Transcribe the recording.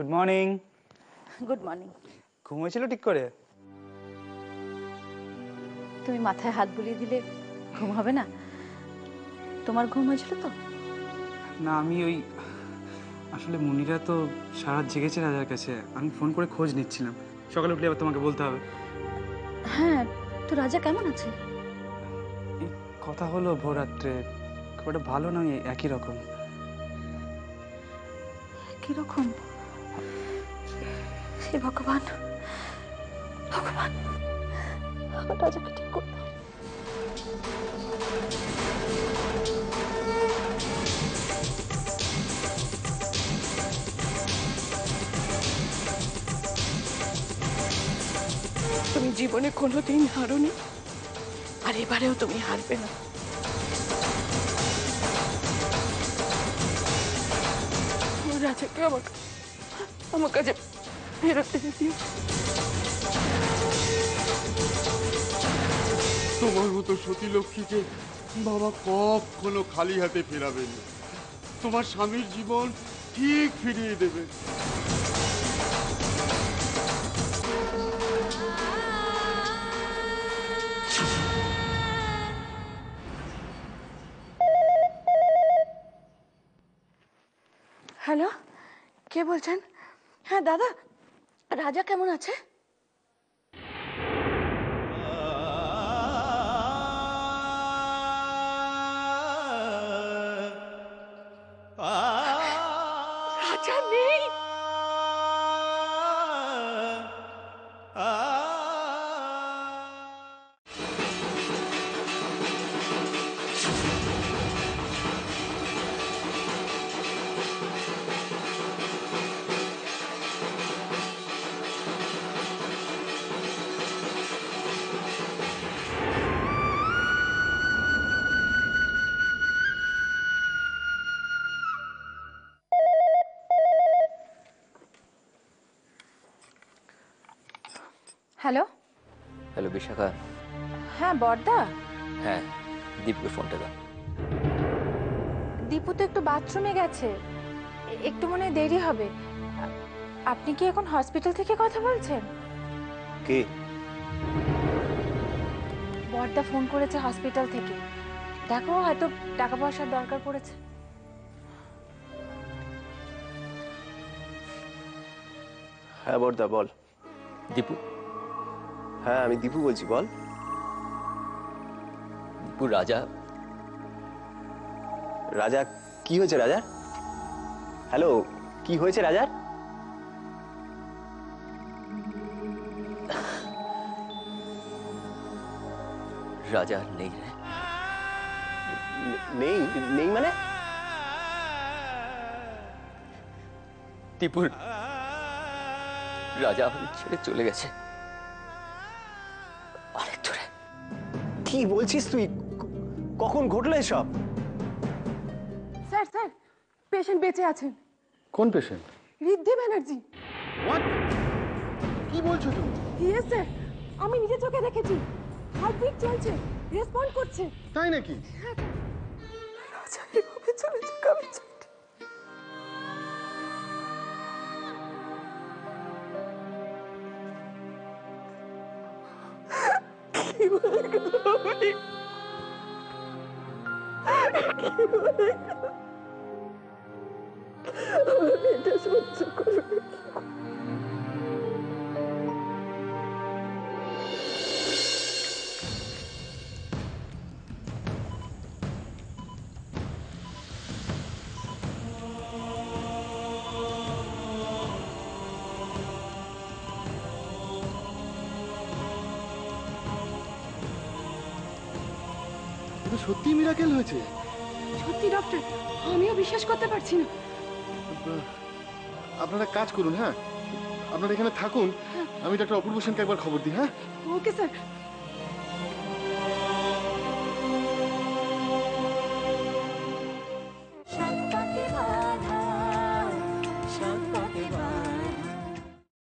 Good morning. Good morning. ঘুম হয়েছিল ঠিক করে? তুমি মাথায় হাত বুলিয়ে দিলে ঘুম হবে না? তোমার ঘুম হয়েছিল তো? না, আমি ওই আসলে মুনিরা তো সারা রাত জেগেছে রাজার কাছে, আমি ফোন করে খোঁজ নিচ্ছিলাম। সকালে উঠলে আবার তোমাকে বলতে হবে। হ্যাঁ, তো রাজা কেমন আছে? এই কথা হলো ভোর রাত্রে, খুব একটা ভালো নয়, একই রকম। কিরকম? হে ভগবান, ভগবান, আমার রাজাকে ঠিক করে দাও। তুমি জীবনে কোনোদিন হারোনি, আর এবারেও তুমি হারবে না। আমার রাজাকে আমার কাছে ফেরত এনে দিও। তোমার মতো সতী লক্ষ্মীকে বাবা কখনো খালি হাতে ফেরাবেন না। তোমার স্বামীর জীবন ঠিক ফিরিয়ে দেবে। হ্যালো, কে বলছেন? হ্যাঁ দাদা, রাজা কেমন আছে? রাজা নেই। হ্যালো। হ্যালো বিশাখা। হ্যাঁ বড়দা। হ্যাঁ, দীপকে ফোনটা দাও। দীপু তো একটু বাথরুমে গেছে, একটু মনে হয় দেরি হবে। আপনি কি এখন হসপিটাল থেকে কথা বলছেন? কে? বড়দা ফোন করেছে হসপিটাল থেকে। দেখো, হয়তো টাকা পয়সার দরকার পড়েছে। হ্যাঁ বর্দা বল। দীপু? হ্যাঁ আমি দীপু বলছি, বল। দীপু, রাজা। রাজা? কি হয়েছে রাজার? হ্যালো, কি হয়েছে রাজার? রাজা আর নেই রে। নেই? নেই মানে? দীপুর রাজা আমাদের ছেড়ে চলে গেছে অনেক দূরে। কি বলছিস তুই? কখন ঘটলো এসব? স্যার স্যার, পেশেন্ট বেঁচে আছেন। কোন পেশেন্ট? ঋদ্ধি ব্যানার্জি। কি বলছো তুমি? ইয়েস স্যার, আমি নিজে চোখে দেখেছি। হার্টবিট চলছে, রেসপন্ড করছে। তাই নাকি? রাজা এভাবে চলে যাক আমি চাই না। কি হয়ে গেল আমি? কি হয়ে গেল? আমি এটা সহ্য করবো কি করে? এটা সত্যিই মিরাকেল হয়েছে। সত্যি ডক্টর, আমিও বিশ্বাস করতে পারছি না। আপনারা কাজ করুন, হ্যাঁ আপনারা এখানে থাকুন, আমি ডাক্তার অপূর্ব সেনকে একবার খবর দিই। হ্যাঁ ওকে স্যার।